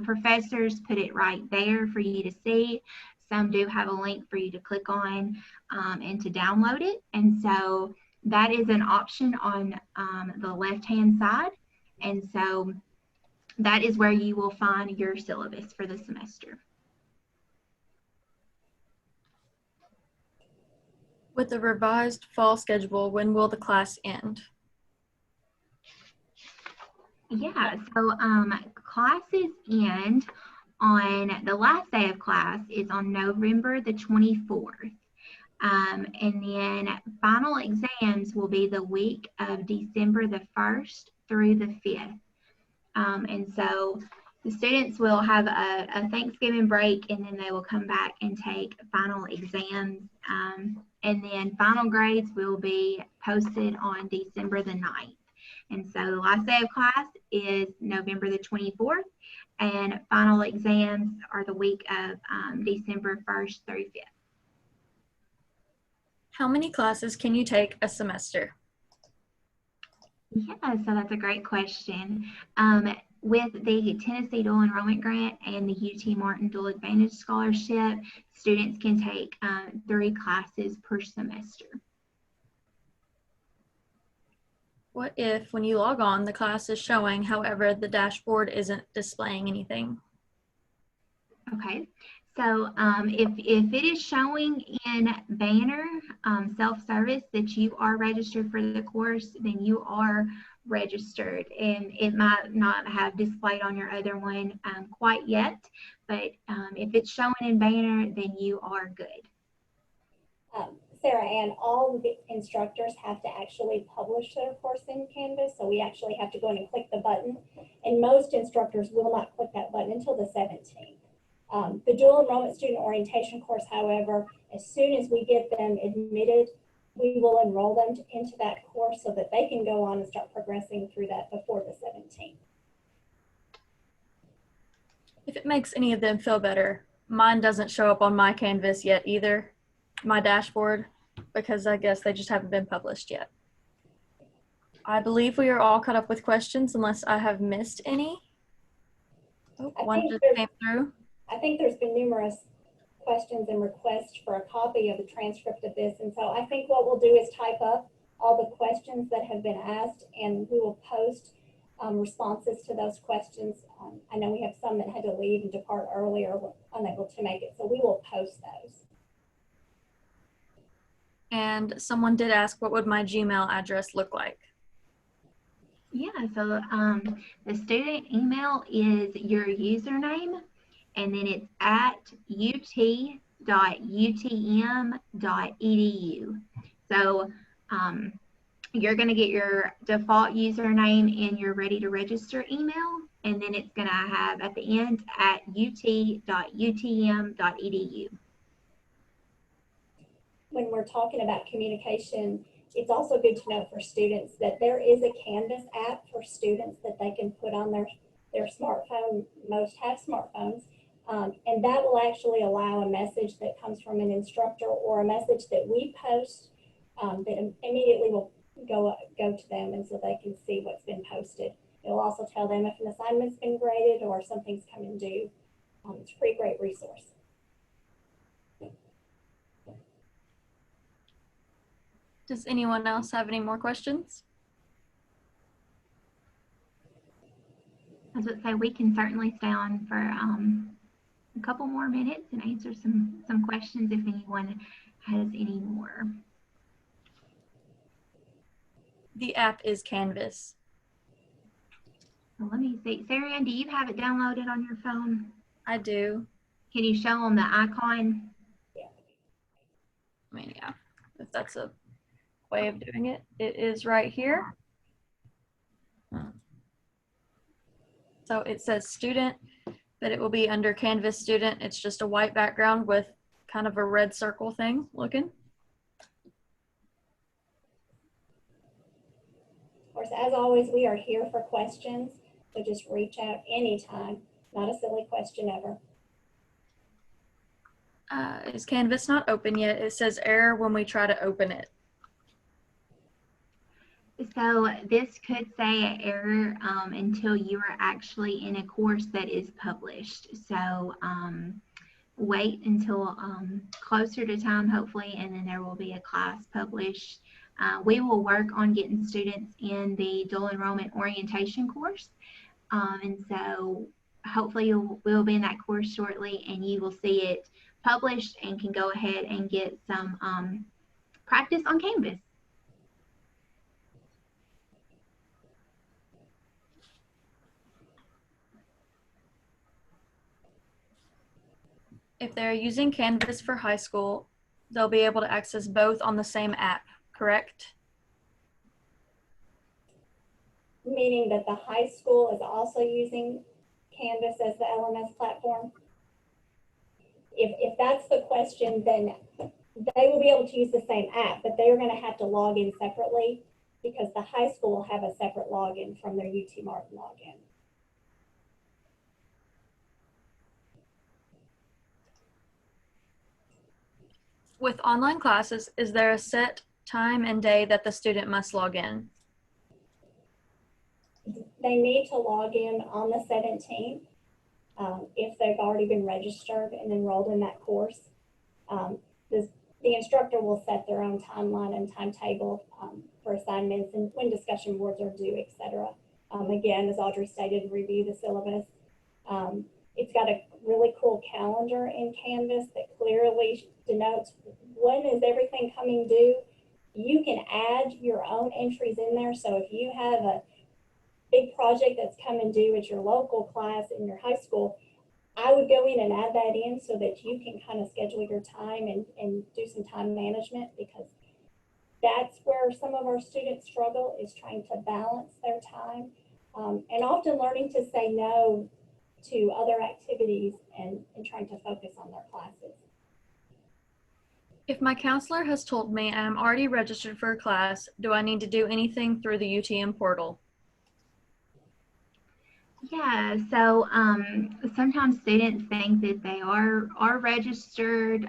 professors put it right there for you to see. Some do have a link for you to click on and to download it. And so that is an option on the left-hand side. And so that is where you will find your syllabus for the semester. With the revised fall schedule, when will the class end? Yeah, so classes end on the last day of class is on November the 24th. And then final exams will be the week of December the 1st through the 5th. And so the students will have a Thanksgiving break and then they will come back and take final exams. And then final grades will be posted on December the 9th. And so the last day of class is November the 24th and final exams are the week of December 1st through 5th. How many classes can you take a semester? Yeah, so that's a great question. With the Tennessee Dual Enrollment Grant and the UT Martin Dual Advantage Scholarship, students can take 3 classes per semester. What if, when you log on, the class is showing, however, the dashboard isn't displaying anything? Okay, so if it is showing in Banner self-service that you are registered for the course, then you are registered, and it might not have displayed on your other one quite yet, but if it's showing in Banner, then you are good. Sarah Ann, all the instructors have to actually publish their course in Canvas, so we actually have to go in and click the button, and most instructors will not click that button until the 17th. The dual enrollment student orientation course, however, as soon as we get them admitted, we will enroll them into that course so that they can go on and start progressing through that before the 17th. If it makes any of them feel better, mine doesn't show up on my Canvas yet either, my dashboard, because I guess they just haven't been published yet. I believe we are all caught up with questions unless I have missed any. Oh, one just came through. I think there's been numerous questions and requests for a copy of the transcript of this. And so I think what we'll do is type up all the questions that have been asked, and we will post responses to those questions. I know we have some that had to leave and depart early or were unable to make it, so we will post those. And someone did ask, what would my Gmail address look like? Yeah, so the student email is your username, and then it's at ut.utm.edu. So you're going to get your default username and your ready to register email, and then it's going to have at the end at ut.utm.edu. When we're talking about communication, it's also good to know for students that there is a Canvas app for students that they can put on their smartphone. Most have smartphones, and that will actually allow a message that comes from an instructor or a message that we post that immediately will go to them, and so they can see what's been posted. It will also tell them if an assignment's been graded or something's coming due. It's a pretty great resource. Does anyone else have any more questions? I was going to say we can certainly stay on for a couple more minutes and answer some questions if anyone has any more. The app is Canvas. So let me see. Sarah, do you have it downloaded on your phone? I do. Can you show them the icon? I mean, yeah, if that's a way of doing it. It is right here. So it says student, but it will be under Canvas student. It's just a white background with kind of a red circle thing looking. Of course, as always, we are here for questions, so just reach out anytime. Not a silly question ever. Is Canvas not open yet? It says error when we try to open it. So this could say an error until you are actually in a course that is published. So wait until closer to time, hopefully, and then there will be a class published. We will work on getting students in the dual enrollment orientation course. And so hopefully we'll be in that course shortly, and you will see it published and can go ahead and get some practice on Canvas. If they're using Canvas for high school, they'll be able to access both on the same app, correct? Meaning that the high school is also using Canvas as the LMS platform? If that's the question, then they will be able to use the same app, but they are going to have to log in separately because the high school will have a separate login from their UT Martin login. With online classes, is there a set time and day that the student must log in? They need to log in on the 17th if they've already been registered and enrolled in that course. The instructor will set their own timeline and timetable for assignments and when discussion boards are due, etc. Again, as Audrey stated, review the syllabus. It's got a really cool calendar in Canvas that clearly denotes when is everything coming due. You can add your own entries in there. So if you have a big project that's coming due at your local class in your high school, I would go in and add that in so that you can kind of schedule your time and do some time management, because that's where some of our students struggle, is trying to balance their time and often learning to say no to other activities and trying to focus on their classes. If my counselor has told me I'm already registered for a class, do I need to do anything through the UTM portal? Yeah, so sometimes students think that they are registered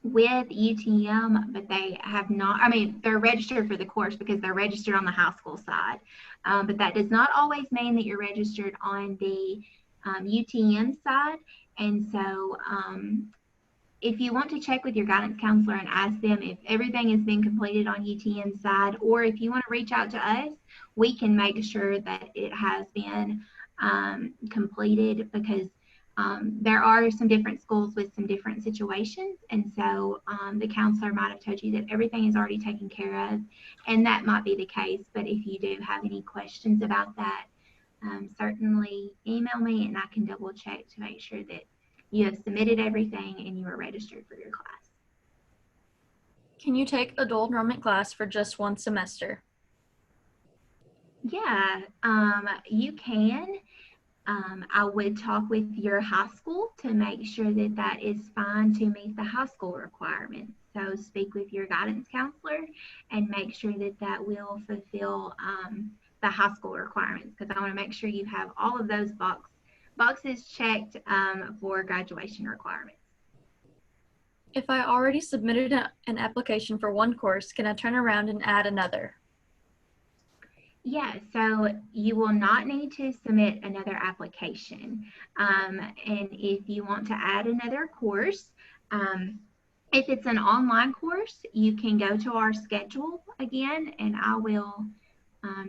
with UTM, but they have not. I mean, they're registered for the course because they're registered on the high school side, but that does not always mean that you're registered on the UTM side. And so if you want to check with your guidance counselor and ask them if everything has been completed on UTM side, or if you want to reach out to us, we can make sure that it has been completed, because there are some different schools with some different situations. And so the counselor might have told you that everything is already taken care of, and that might be the case. But if you do have any questions about that, certainly email me and I can double check to make sure that you have submitted everything and you are registered for your class. Can you take a dual enrollment class for just one semester? Yeah, you can. I would talk with your high school to make sure that that is fine to meet the high school requirements. So speak with your guidance counselor and make sure that that will fulfill the high school requirements, because I want to make sure you have all of those boxes checked for graduation requirements. If I already submitted an application for one course, can I turn around and add another? Yeah, so you will not need to submit another application. And if you want to add another course, if it's an online course, you can go to our schedule again, and I will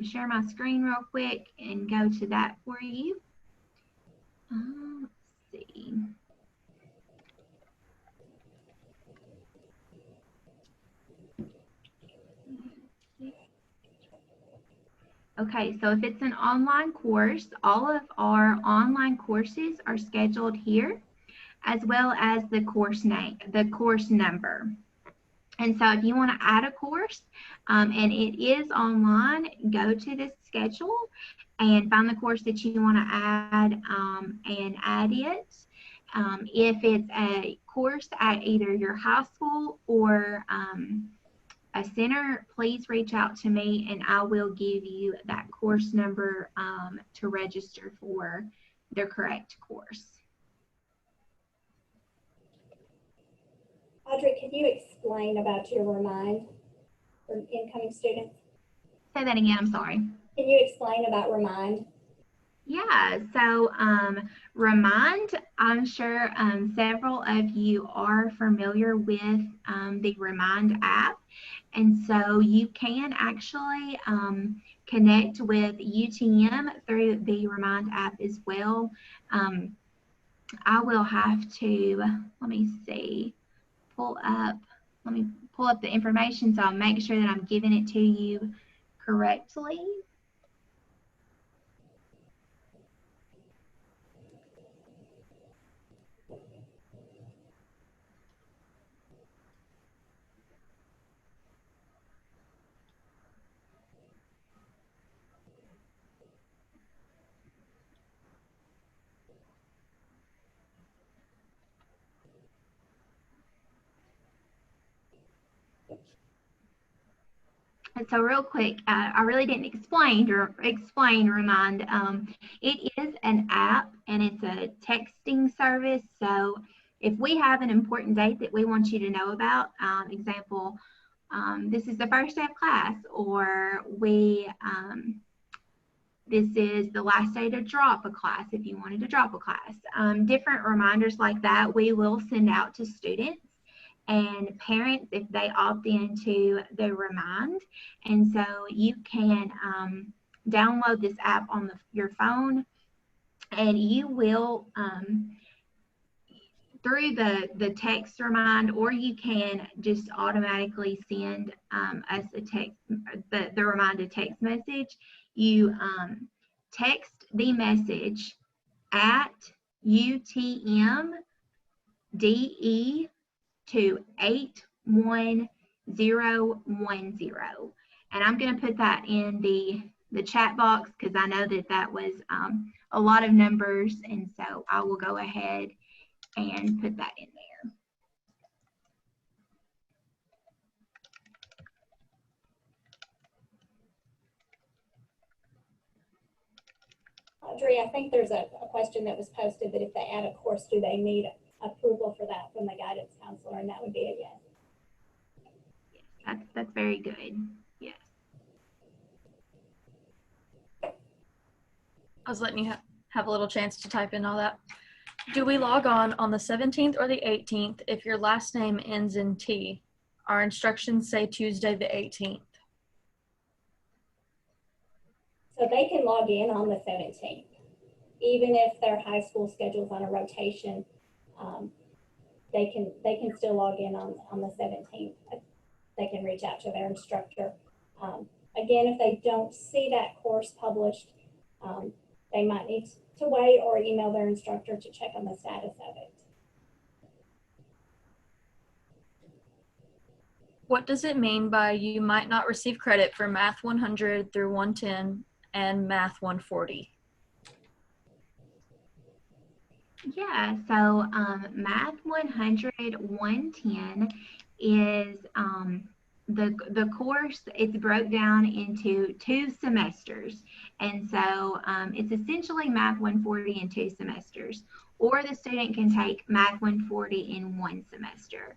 share my screen real quick and go to that for you. Let's see. Okay, so if it's an online course, all of our online courses are scheduled here, as well as the course name, the course number. And so if you want to add a course and it is online, go to this schedule and find the course that you want to add and add it. If it's a course at either your high school or a center, please reach out to me and I will give you that course number to register for the correct course. Audrey, could you explain about your Remind for incoming students? Say that again, I'm sorry. Can you explain about Remind? Yeah, so Remind, I'm sure several of you are familiar with the Remind app. And so you can actually connect with UTM through the Remind app as well. I will have to, let me pull up the information so I'll make sure that I'm giving it to you correctly. And so real quick, I really didn't explain Remind. It is an app and it's a texting service. So if we have an important date that we want you to know about, example, this is the first day of class, or this is the last day to drop a class if you wanted to drop a class. Different reminders like that we will send out to students and parents if they opt into the Remind. And so you can download this app on your phone, and you will through the text Remind, or you can just automatically send us a text, the Remind text message. You text the message at UTMDE to 81010, and I'm going to put that in the the chat box, because I know that that was a lot of numbers, and so I will go ahead and put that in there. Audrey, I think there's a question that was posted that if they add a course, do they need approval for that from the guidance counselor? And that would be a yes. That's very good. Yes. I was letting you have a little chance to type in all that. Do we log on the 17th or the 18th if your last name ends in T? Our instructions say Tuesday the 18th. So they can log in on the 17th. Even if their high school schedule's on a rotation, they can still log in on the 17th. They can reach out to their instructor. Again, if they don't see that course published, they might need to wait or email their instructor to check on the status of it. What does it mean by you might not receive credit for Math 100 through 110 and Math 140? Yeah, so Math 100, 110 is the course. It's broke down into 2 semesters. And so it's essentially Math 140 in 2 semesters, or the student can take Math 140 in 1 semester.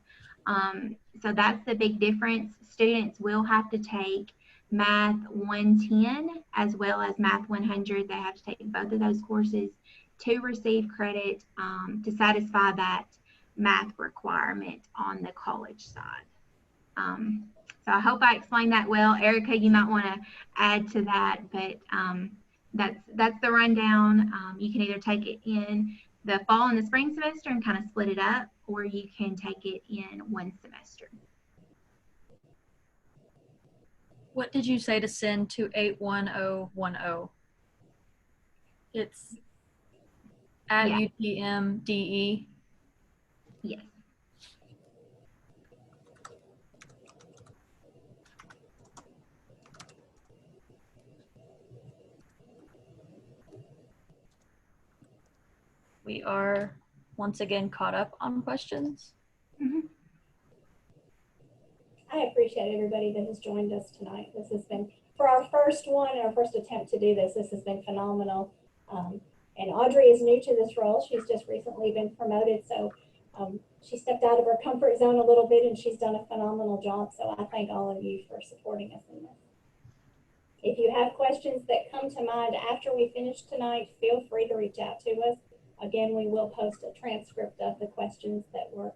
So that's the big difference. Students will have to take Math 110 as well as Math 100. They have to take both of those courses to receive credit to satisfy that math requirement on the college side. So I hope I explained that well. Erica, you might want to add to that, but that's the rundown. You can either take it in the fall and the spring semester and kind of split it up, or you can take it in 1 semester. What did you say to send to 81010? It's at Yeah. UTMDE. Yes. We are once again caught up on questions. Mm-hmm. I appreciate everybody that has joined us tonight. This has been, for our first one, our first attempt to do this, this has been phenomenal. And Audrey is new to this role. She's just recently been promoted. So she stepped out of her comfort zone a little bit and she's done a phenomenal job. So I thank all of you for supporting us in this. If you have questions that come to mind after we finish tonight, feel free to reach out to us. Again, we will post a transcript of the questions that were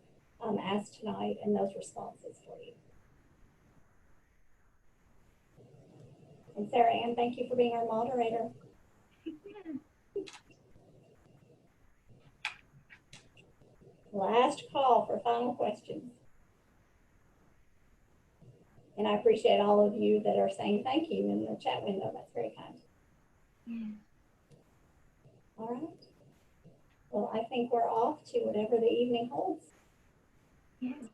asked tonight and those responses for you. And Sarah Ann, thank you for being our moderator. Last call for final questions. And I appreciate all of you that are saying thank you in the chat window. That's very kind. Yeah. All right. Well, I think we're off to whatever the evening holds. Yes.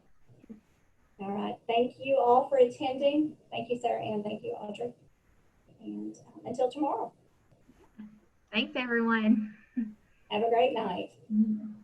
All right. Thank you all for attending. Thank you, Sarah Ann. Thank you, Audrey. And until tomorrow. Thanks, everyone. Have a great night. Mm-hmm.